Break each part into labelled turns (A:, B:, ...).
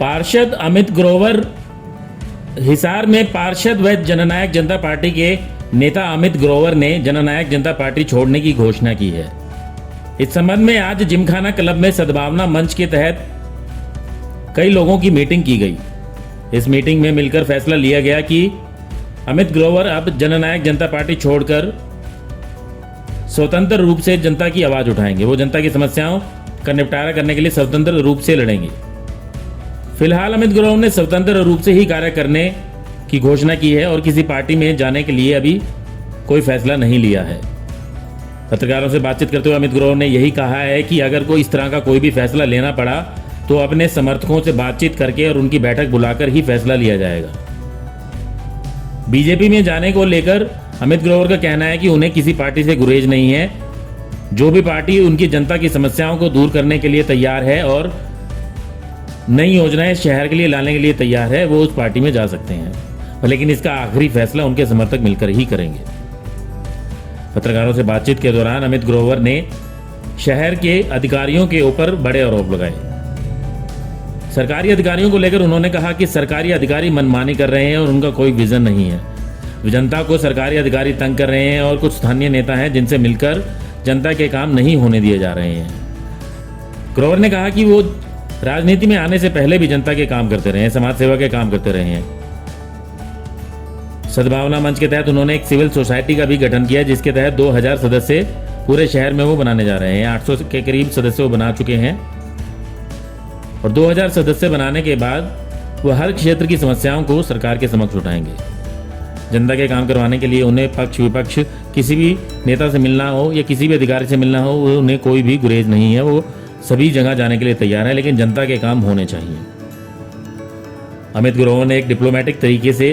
A: पार्षद अमित ग्रोवर हिसार में पार्षद व जननायक जनता पार्टी के नेता अमित ग्रोवर ने जननायक जनता पार्टी छोड़ने की घोषणा की है। इस संबंध में आज जिमखाना क्लब में सद्भावना मंच के तहत कई लोगों की मीटिंग की गई। इस मीटिंग में मिलकर फैसला लिया गया कि अमित ग्रोवर अब जननायक जनता पार्टी छोड़कर स्वतंत्र रूप से जनता की आवाज उठाएंगे। वो जनता की समस्याओं का निपटारा करने के लिए स्वतंत्र रूप से लड़ेंगे। फिलहाल अमित ग्रोवर ने स्वतंत्र रूप से ही कार्य करने की घोषणा की है और किसी पार्टी में जाने के लिए अभी कोई फैसला नहीं लिया है। पत्रकारों से बातचीत करते हुए अमित ग्रोवर ने यही कहा है कि अगर कोई इस तरह का कोई भी फैसला लेना पड़ा तो अपने समर्थकों से बातचीत करके और उनकी बैठक बुलाकर ही फैसला लिया जाएगा। बीजेपी में जाने को लेकर अमित ग्रोवर का कहना है कि उन्हें किसी पार्टी से गुरेज नहीं है। जो भी पार्टी उनकी जनता की समस्याओं को दूर करने के लिए तैयार है और नई योजनाएं शहर के लिए लाने के लिए तैयार है, वो उस पार्टी में जा सकते हैं, लेकिन इसका आखिरी फैसला उनके समर्थक मिलकर ही करेंगे। पत्रकारों से बातचीत के दौरान अमित ग्रोवर ने शहर के अधिकारियों के ऊपर बड़े आरोप लगाए। सरकारी अधिकारियों को लेकर उन्होंने कहा कि सरकारी अधिकारी मनमानी कर रहे हैं और उनका कोई विजन नहीं है। जनता को सरकारी अधिकारी तंग कर रहे हैं और कुछ स्थानीय नेता हैं जिनसे मिलकर जनता के काम नहीं होने दिए जा रहे हैं। ग्रोवर ने कहा कि वो राजनीति में आने से पहले भी जनता के काम करते रहे हैं, समाज सेवा के काम करते रहे हैं। सद्भावना मंच के तहत उन्होंने एक सिविल सोसाइटी का भी गठन किया, जिसके तहत 2000 सदस्य पूरे शहर में वो बनाने जा रहे हैं। 800 के करीब सदस्य वो बना चुके हैं और 2000 सदस्य बनाने के बाद वो हर क्षेत्र की समस्याओं को सरकार के समक्ष उठाएंगे। जनता के काम करवाने के लिए उन्हें पक्ष विपक्ष किसी भी नेता से मिलना हो या किसी भी अधिकारी से मिलना हो, उन्हें कोई भी गुरेज नहीं है। वो सभी जगह जाने के लिए तैयार है, लेकिन जनता के काम होने चाहिए। अमित ग्रोवर ने एक डिप्लोमेटिक तरीके से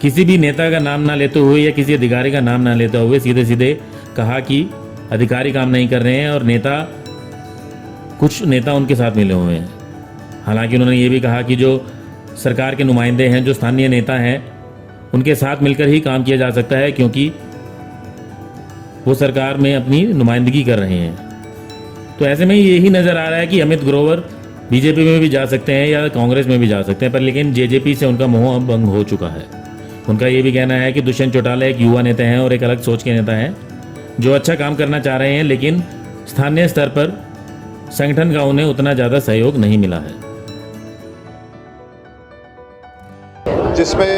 A: किसी भी नेता का नाम ना लेते हुए या किसी अधिकारी का नाम ना लेते हुए सीधे सीधे कहा कि अधिकारी काम नहीं कर रहे हैं और कुछ नेता उनके साथ मिले हुए हैं। हालांकि उन्होंने ये भी कहा कि जो सरकार के नुमाइंदे हैं, जो स्थानीय नेता हैं, उनके साथ मिलकर ही काम किया जा सकता है, क्योंकि वो सरकार में अपनी नुमाइंदगी कर रहे हैं। तो ऐसे में यही नज़र आ रहा है कि अमित ग्रोवर बीजेपी में भी जा सकते हैं या कांग्रेस में भी जा सकते हैं, पर लेकिन जेजेपी से उनका मोह भंग हो चुका है। उनका ये भी कहना है कि दुष्यंत चौटाला एक युवा नेता हैं और एक अलग सोच के नेता हैं जो अच्छा काम करना चाह रहे हैं, लेकिन स्थानीय स्तर पर संगठन का उन्हें उतना ज़्यादा सहयोग नहीं मिला है।
B: जिसमें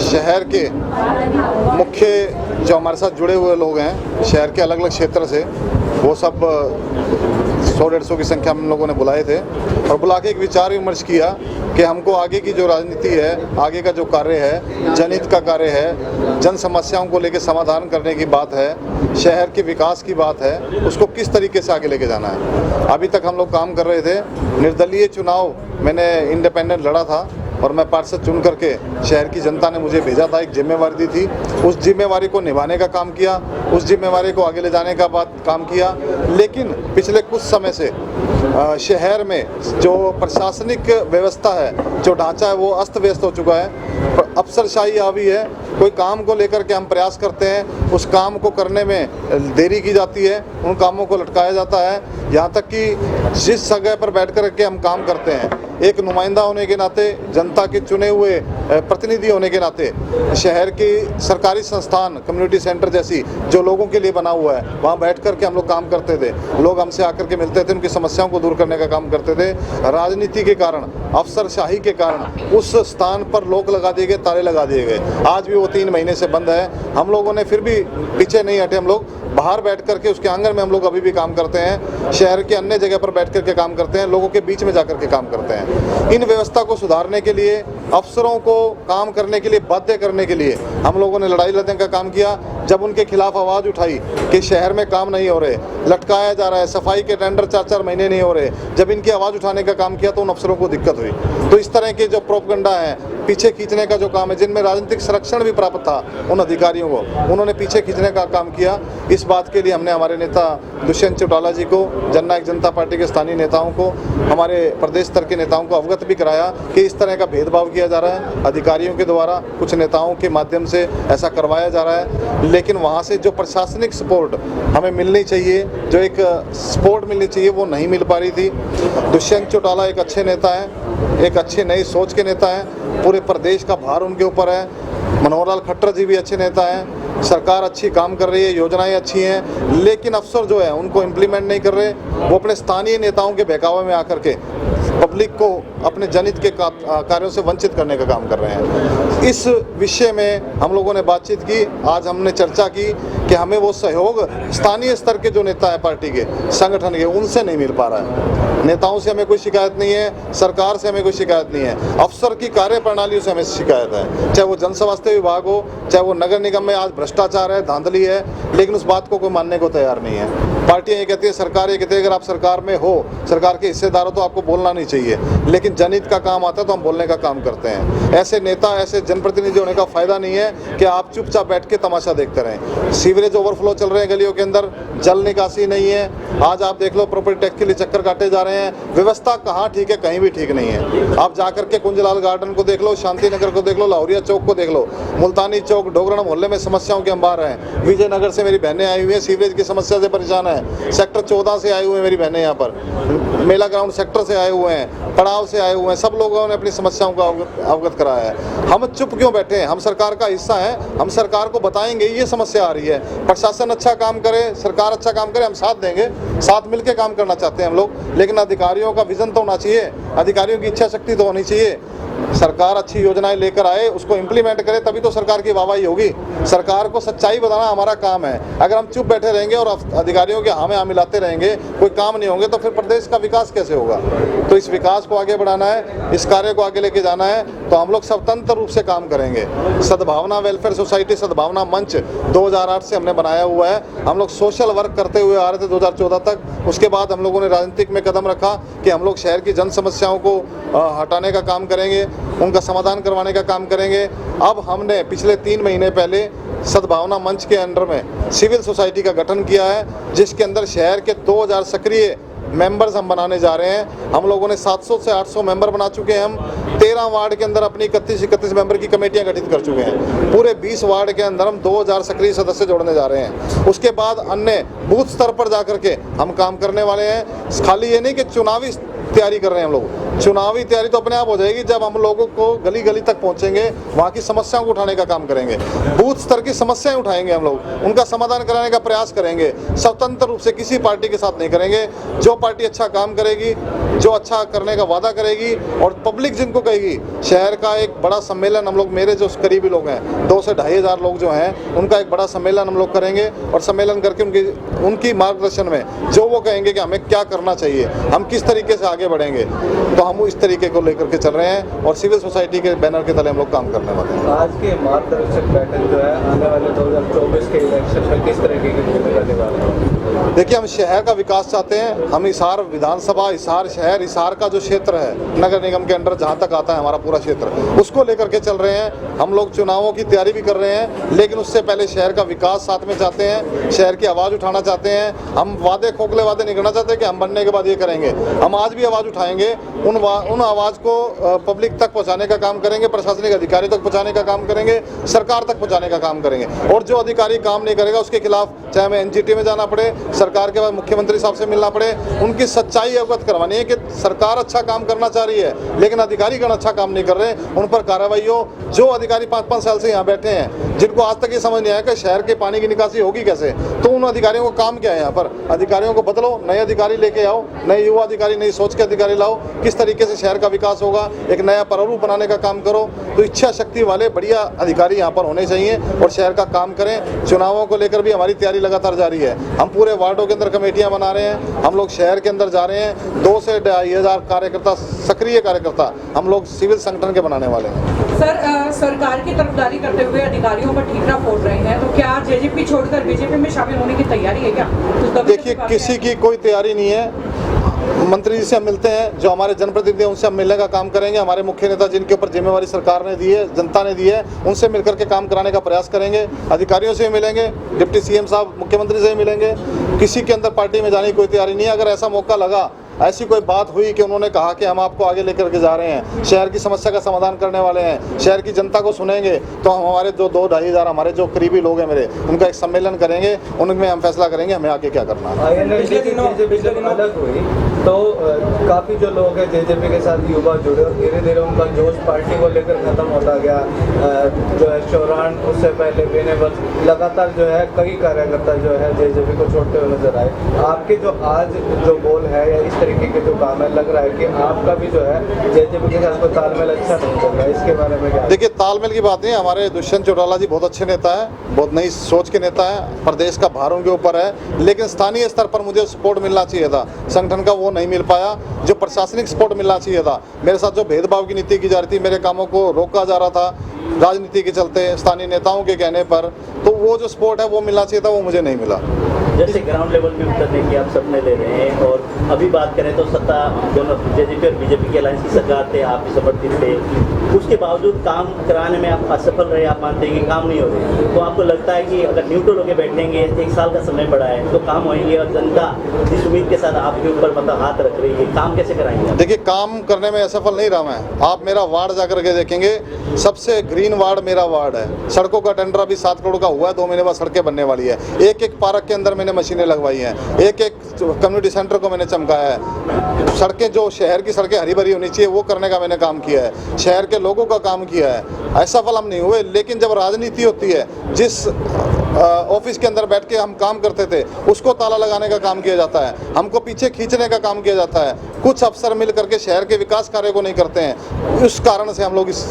B: शहर के मुख्य जो हमारे साथ जुड़े हुए लोग हैं शहर के अलग अलग क्षेत्र से, वो सब 100-150 की संख्या में हम लोगों ने बुलाए थे और बुला के एक विचार विमर्श किया कि हमको आगे की जो राजनीति है, आगे का जो कार्य है, जनहित का कार्य है, जन समस्याओं को लेकर समाधान करने की बात है, शहर के विकास की बात है, उसको किस तरीके से आगे लेके जाना है। अभी तक हम लोग काम कर रहे थे। निर्दलीय चुनाव मैंने इंडिपेंडेंट लड़ा था और मैं पार्षद चुन करके शहर की जनता ने मुझे भेजा था, एक जिम्मेवारी दी थी। उस जिम्मेवारी को निभाने का काम किया, उस जिम्मेवारी को आगे ले जाने का काम किया। लेकिन पिछले कुछ समय से शहर में जो प्रशासनिक व्यवस्था है, जो ढांचा है, वो अस्त व्यस्त हो चुका है। अफसरशाही हावी है। कोई काम को लेकर के हम प्रयास करते हैं, उस काम को करने में देरी की जाती है, उन कामों को लटकाया जाता है। यहाँ तक कि जिस जगह पर बैठ कर के हम काम करते हैं, एक नुमाइंदा होने के नाते, जनता के चुने हुए प्रतिनिधि होने के नाते, शहर की सरकारी संस्थान कम्युनिटी सेंटर जैसी जो लोगों के लिए बना हुआ है, वहाँ बैठ कर के हम लोग काम करते थे। लोग हमसे आकर के मिलते थे, उनकी समस्याओं को दूर करने का काम करते थे। राजनीति के कारण, अफसरशाही के कारण उस स्थान पर लोग लगा दिए गए, ताले लगा दिए गए। आज भी वो 3 महीने से बंद है। हम लोगों ने फिर भी पीछे नहीं हटे। हम लोग बाहर बैठ करके उसके आंगन में हम लोग अभी भी काम करते हैं। शहर के अन्य जगह पर बैठ करके काम करते हैं, लोगों के बीच में जाकर के काम करते हैं। इन व्यवस्था को सुधारने के लिए, अफसरों को काम करने के लिए बाध्य करने के लिए हम लोगों ने लड़ाई लड़ने का काम किया। जब उनके खिलाफ आवाज़ उठाई कि शहर में काम नहीं हो रहे, लटकाया जा रहा है, सफाई के टेंडर 4-4 महीने नहीं हो रहे, जब इनकी आवाज़ उठाने का काम किया तो उन अफसरों को दिक्कत हुई। तो इस तरह के जो प्रोपगंडा है, पीछे खींचने का जो काम है, जिनमें राजनीतिक संरक्षण भी प्राप्त था उन अधिकारियों को, उन्होंने पीछे खींचने का काम किया। इस बात के लिए हमने हमारे नेता दुष्यंत चौटाला जी को, जननायक जनता पार्टी के स्थानीय नेताओं को, हमारे प्रदेश स्तर के नेताओं को अवगत भी कराया कि इस तरह का भेदभाव किया जा रहा है अधिकारियों के द्वारा, कुछ नेताओं के माध्यम से ऐसा करवाया जा रहा है। लेकिन वहाँ से जो प्रशासनिक सपोर्ट हमें मिलनी चाहिए, जो एक सपोर्ट मिलनी चाहिए, वो नहीं मिल पा रही थी। दुष्यंत चौटाला एक अच्छे नेता हैं, एक अच्छी नई सोच के नेता हैं, पूरे प्रदेश का भार उनके ऊपर है। मनोहर लाल खट्टर जी भी अच्छे नेता हैं, सरकार अच्छी काम कर रही है, योजनाएं अच्छी हैं, लेकिन अफसर जो है उनको इम्प्लीमेंट नहीं कर रहे। वो अपने स्थानीय नेताओं के बहकावे में आकर के पब्लिक को अपने जनहित के कार्यों से वंचित करने का काम कर रहे हैं। इस विषय में हम लोगों ने बातचीत की, आज हमने चर्चा की कि हमें वो सहयोग स्थानीय स्तर के जो नेता है पार्टी के, संगठन के, उनसे नहीं मिल पा रहा है। नेताओं से हमें कोई शिकायत नहीं है, सरकार से हमें कोई शिकायत नहीं है, अफसर की कार्यप्रणाली से हमें शिकायत है। चाहे वो जन स्वास्थ्य विभाग हो, चाहे वो नगर निगम में आज भ्रष्टाचार है, धांधली है, लेकिन उस बात को कोई मानने को तैयार नहीं है। पार्टियां ये कहती है, सरकार ये कहती है, अगर आप सरकार में हो, सरकार के हिस्सेदार हो, तो आपको बोलना नहीं चाहिए, लेकिन जनहित का काम आता है तो हम बोलने का काम करते हैं। ऐसे नेता, ऐसे जनप्रतिनिधि होने का फायदा नहीं है कि आप चुपचाप बैठ के तमाशा देखते रहें। सीवरेज ओवरफ्लो चल रहे हैं गलियों के अंदर, जल निकासी नहीं है। आज आप देख लो, प्रॉपर्टी टैक्स के लिए चक्कर काटे जा रहे हैं। व्यवस्था कहाँ ठीक है, कहीं भी ठीक नहीं है। आप जाकर के कुंजलाल गार्डन को देख लो, शांति नगर को देख लो, लाहौरिया चौक को देख लो, मुल्तानी चौक, डोगरण मोहल्ले में समस्याओं के अंबार हैं। विजयनगर से मेरी बहनें आई हुई हैं, सीवरेज की समस्या से परेशान है। सेक्टर 14 से आए हुए हैं मेरी बहनें, यहाँ पर मेला ग्राउंड सेक्टर से आए हुए हैं, पड़ाव से आए हुए हैं। सब लोगों ने अपनी समस्याओं को अवगत कराया है। हम चुप क्यों बैठे हैं? हम सरकार का हिस्सा हैं, हम सरकार को बताएंगे ये समस्या आ रही है। प्रशासन अच्छा काम करे, सरकार अच्छा काम करे, हम साथ देंगे, साथ मिलकर काम करना चाहते हैं हम लोग। लेकिन अधिकारियों का विजन तो होना चाहिए, अधिकारियों की इच्छा शक्ति तो होनी चाहिए। सरकार अच्छी योजनाएं लेकर आए, उसको इम्प्लीमेंट करे, तभी तो सरकार की वाहवाही होगी। सरकार को सच्चाई बताना हमारा काम है। अगर हम चुप बैठे रहेंगे और अधिकारियों के हाँ में हाँ मिलाते रहेंगे, कोई काम नहीं होंगे, तो फिर प्रदेश का विकास कैसे होगा? तो इस विकास को आगे बढ़ाना है, इस कार्य को आगे लेके जाना है, तो हम लोग स्वतंत्र रूप से काम करेंगे। सद्भावना वेलफेयर सोसाइटी, सद्भावना मंच 2008 से हमने बनाया हुआ है। हम लोग सोशल वर्क करते हुए आ रहे थे 2014 तक। उसके बाद हम लोगों ने राजनीतिक में कदम रखा कि हम लोग शहर की जन समस्याओं को हटाने का काम करेंगे, उनका समाधान करवाने का काम करेंगे। अब हमने पिछले 3 महीने पहले सद्भावना मंच के अंडर में सिविल सोसाइटी का गठन किया है, जिसके अंदर शहर के 2000 सक्रिय मेंबर्स हम बनाने जा रहे हैं। हम लोगों ने 700 से 800 मेंबर बना चुके हैं। हम 13 वार्ड के अंदर अपनी 31 मेंबर की कमेटियां गठित कर चुके हैं। पूरे 20 वार्ड के अंदर हम 2000 सक्रिय सदस्य जोड़ने जा रहे हैं। उसके बाद अन्य बूथ स्तर पर जाकर के हम काम करने वाले हैं। खाली ये नहीं कि चुनावी तैयारी कर रहे हैं हम लोग, चुनावी तैयारी तो अपने आप हो जाएगी जब हम लोगों को गली गली तक पहुंचेंगे, वहाँ की समस्याओं को उठाने का काम करेंगे। बूथ स्तर की समस्याएं उठाएंगे हम लोग, उनका समाधान कराने का प्रयास करेंगे। स्वतंत्र रूप से किसी पार्टी के साथ नहीं करेंगे। जो पार्टी अच्छा काम करेगी, जो अच्छा करने का वादा करेगी और पब्लिक जिनको कहेगी, शहर का एक बड़ा सम्मेलन हम लोग, मेरे जो करीबी लोग हैं 2 से 2,500 लोग जो हैं, उनका एक बड़ा सम्मेलन हम लोग करेंगे। और सम्मेलन करके उनकी मार्गदर्शन में जो वो कहेंगे कि हमें क्या करना चाहिए, हम किस तरीके से आगे बढ़ेंगे, तो हम इस तरीके को लेकर के चल रहे हैं। और सिविल सोसाइटी के बैनर के तले हम लोग काम करने वाले हैं।
C: आज के मार्गदर्शक बैठक जो है, आने वाले 2024 के इलेक्शन में किस तरीके की भूमिका निभाने वाले हैं?
B: देखिए, हम शहर का विकास चाहते हैं। हम हिसार विधानसभा, हिसार शहर, हिसार का जो क्षेत्र है नगर निगम के अंडर जहाँ तक आता है हमारा पूरा क्षेत्र, उसको लेकर के चल रहे हैं। हम लोग चुनावों की तैयारी भी कर रहे हैं, लेकिन उससे पहले शहर का विकास साथ में चाहते हैं, शहर की आवाज़ उठाना चाहते हैं। हम वादे, खोखले वादे नहीं करना चाहते कि हम बनने के बाद ये करेंगे। हम आज भी आवाज़ उठाएंगे, उन आवाज़ को पब्लिक तक पहुँचाने का काम करेंगे, प्रशासनिक अधिकारी तक पहुँचाने का काम करेंगे, सरकार तक पहुँचाने का काम करेंगे। और जो अधिकारी काम नहीं करेगा उसके खिलाफ, चाहे हमें NGT में जाना पड़े, सरकार के बाद मुख्यमंत्री साहब से मिलना पड़े, उनकी सच्चाई अवगत करवानी है कि सरकार अच्छा काम करना चाह रही है, लेकिन अधिकारीगण अच्छा काम नहीं कर रहे, उन पर कार्रवाई हो। जो अधिकारी 5-5 साल से यहाँ बैठे हैं, जिनको आज तक ये समझ नहीं आया कि शहर के पानी की निकासी होगी कैसे, तो उन अधिकारियों को काम क्या है यहाँ पर? अधिकारियों को बदलो, नए अधिकारी लेके आओ, नए युवा अधिकारी, नई सोच के अधिकारी लाओ। किस तरीके से शहर का विकास होगा, एक नया प्रारूप बनाने का काम करो। तो इच्छा शक्ति वाले बढ़िया अधिकारी यहाँ पर होने चाहिए और शहर का काम करें। चुनावों को लेकर भी हमारी तैयारी लगातार जारी है। हम पूरे वार्डों के अंदर कमेटियां बना रहे हैं, हम लोग शहर के अंदर जा रहे हैं। 2 से 2,500 कार्यकर्ता, सक्रिय कार्यकर्ता हम लोग सिविल संगठन के बनाने वाले हैं।
D: सर, सरकार की तरफदारी करते हुए अधिकारियों पर ठीकरा फोड़ रहे हैं, तो क्या JGP छोड़कर BJP में शामिल होने की तैयारी है क्या?
B: देखिए, किसी की कोई तैयारी नहीं है। मंत्री जी से हम मिलते हैं, जो हमारे जनप्रतिनिधि हैं उनसे हम मिलने का काम करेंगे। हमारे मुख्य नेता जिनके ऊपर जिम्मेवारी सरकार ने दी है, जनता ने दी है, उनसे मिलकर के काम कराने का प्रयास करेंगे। अधिकारियों से भी मिलेंगे, डिप्टी CM साहब, मुख्यमंत्री से भी मिलेंगे। किसी के अंदर पार्टी में जाने की कोई तैयारी नहीं है। अगर ऐसा मौका लगा, ऐसी कोई बात हुई कि उन्होंने कहा कि हम आपको आगे लेकर के जा रहे हैं, शहर की समस्या का समाधान करने वाले हैं, शहर की जनता को सुनेंगे, तो हम हमारे जो 2-2,500 हमारे जो करीबी लोग हैं मेरे, उनका एक सम्मेलन करेंगे, उनमें हम फैसला करेंगे हमें आगे क्या करना है।
C: पिछले दिनों अलग हुई तो काफ़ी जो लोग हैं जेजेपी के साथ युवा जुड़े और धीरे धीरे उनका जोश पार्टी को लेकर खत्म होता गया। जो है चौरान उससे पहले बेनेवल लगातार जो है कई कार्यकर्ता जो है जेजेपी को छोड़ते हुए नजर आए। आपके जो आज जो गोल है या इस तरीके के जो काम है, लग रहा है कि आपका भी जो है जेजेपी के साथ कोई तालमेल अच्छा नहीं चल रहा है, इसके बारे में क्या?
B: देखिए, तालमेल की बात नहीं है। हमारे दुष्यंत चौटाला जी बहुत अच्छे नेता है, बहुत नई सोच के नेता है, प्रदेश का भार उनके ऊपर है, लेकिन स्थानीय स्तर पर मुझे सपोर्ट मिलना चाहिए था संगठन का, वो नहीं मिल पाया। जो प्रशासनिक सपोर्ट मिलना चाहिए था, मेरे साथ जो भेदभाव की नीति की जा रही थी, मेरे कामों को रोका जा रहा था राजनीति के चलते, स्थानीय नेताओं के कहने पर, तो वो जो सपोर्ट है वो मिलना चाहिए था, वो मुझे नहीं मिला।
E: जैसे ग्राउंड लेवल पे उतरने की आप सपने ले रहे हैं, और अभी बात करें तो सत्ता दोनों जेजेपी और बीजेपी की अलायंस की सरकार थे, आप भी समर्थित थे, उसके बावजूद काम कराने में आप असफल रहे। आप मानते हैं कि काम नहीं हो रहे, तो आपको लगता है कि अगर न्यूट्रल होकर बैठेंगे, 1 साल का समय पड़ा है, तो काम होंगे और जनता जिस उम्मीद के साथ आपके ऊपर मतलब हाथ रख रही है, काम कैसे कराएंगे?
B: देखिए, काम करने में असफल नहीं रहा मैं। आप मेरा वार्ड जाकर के देखेंगे, सबसे ग्रीन वार्ड मेरा वार्ड है। सड़कों का टेंडर अभी 7 करोड़ का हुआ है, 2 महीने बाद सड़कें बनने वाली है। एक पार्क के अंदर मैंने मशीनें लगवाई हैं, एक कम्युनिटी सेंटर को मैंने चमकाया है। सड़कें जो शहर की सड़कें हरी भरी होनी चाहिए वो करने का मैंने काम किया है, शहर के लोगों का काम किया है। असफल हम नहीं हुए, लेकिन जब राजनीति होती है, जिस ऑफिस के अंदर बैठ के हम काम करते थे उसको ताला लगाने का काम किया जाता है, हमको पीछे खींचने का काम किया जाता है। कुछ अफसर मिल करके शहर के विकास कार्य को नहीं करते हैं, उस कारण से हम लोग इस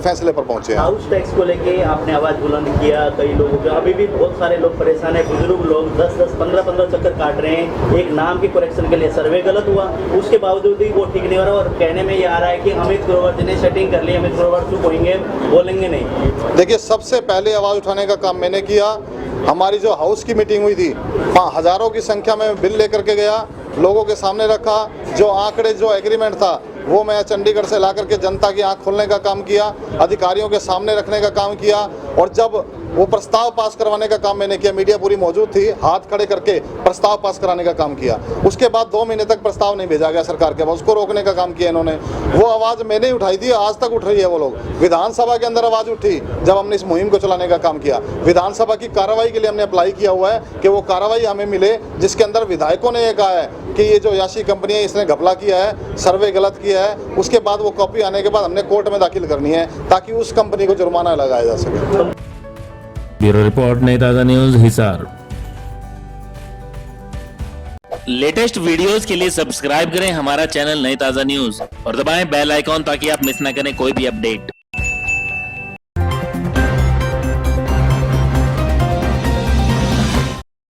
B: फैसले पर पहुंचे हैं।
E: हाउस टैक्स को लेके आपने आवाज बुलंद किया, कई लोगों के अभी भी बहुत सारे लोग परेशान है, बुजुर्ग लोग 10-10, 15-15 चक्कर काट रहे हैं। एक नाम के करेक्शन के लिए सर्वे गलत हुआ, उसके बावजूद भी वो ठीक नहीं हो रहा, और कहने में ये आ रहा है कि अमित ग्रोवर जी ने सेटिंग कर ली, अमित ग्रोवर चुप होंगे, बोलेंगे नहीं।
B: देखिए, सबसे पहले आवाज़ उठाने का काम मैंने किया। हमारी जो हाउस की मीटिंग हुई थी, हज़ारों की संख्या में बिल लेकर के गया, लोगों के सामने रखा। जो आंकड़े, जो एग्रीमेंट था, वो मैं चंडीगढ़ से ला करके जनता की आंख खोलने का काम किया, अधिकारियों के सामने रखने का काम किया, और जब वो प्रस्ताव पास करवाने का काम मैंने किया, मीडिया पूरी मौजूद थी, हाथ खड़े करके प्रस्ताव पास कराने का काम किया। उसके बाद 2 महीने तक प्रस्ताव नहीं भेजा गया सरकार के पास, उसको रोकने का काम किया इन्होंने। वो आवाज़ मैंने ही उठाई थी, आज तक उठ रही है वो लोग। विधानसभा के अंदर आवाज़ उठी जब हमने इस मुहिम को चलाने का काम किया। विधानसभा की कार्रवाई के लिए हमने अप्लाई किया हुआ है कि वो कार्रवाई हमें मिले, जिसके अंदर विधायकों ने ये कहा है कि ये जो याशी कंपनी है इसने घपला किया है, सर्वे गलत किया है। उसके बाद वो कॉपी आने के बाद हमने कोर्ट में दाखिल करनी है ताकि उस कंपनी को जुर्माना लगाया जा सके।
A: ब्यूरो रिपोर्ट, नई ताज़ा न्यूज़, हिसार।
F: लेटेस्ट वीडियोस के लिए सब्सक्राइब करें हमारा चैनल नई ताज़ा न्यूज़ और दबाएं बेल आइकॉन ताकि आप मिस ना करें कोई भी अपडेट।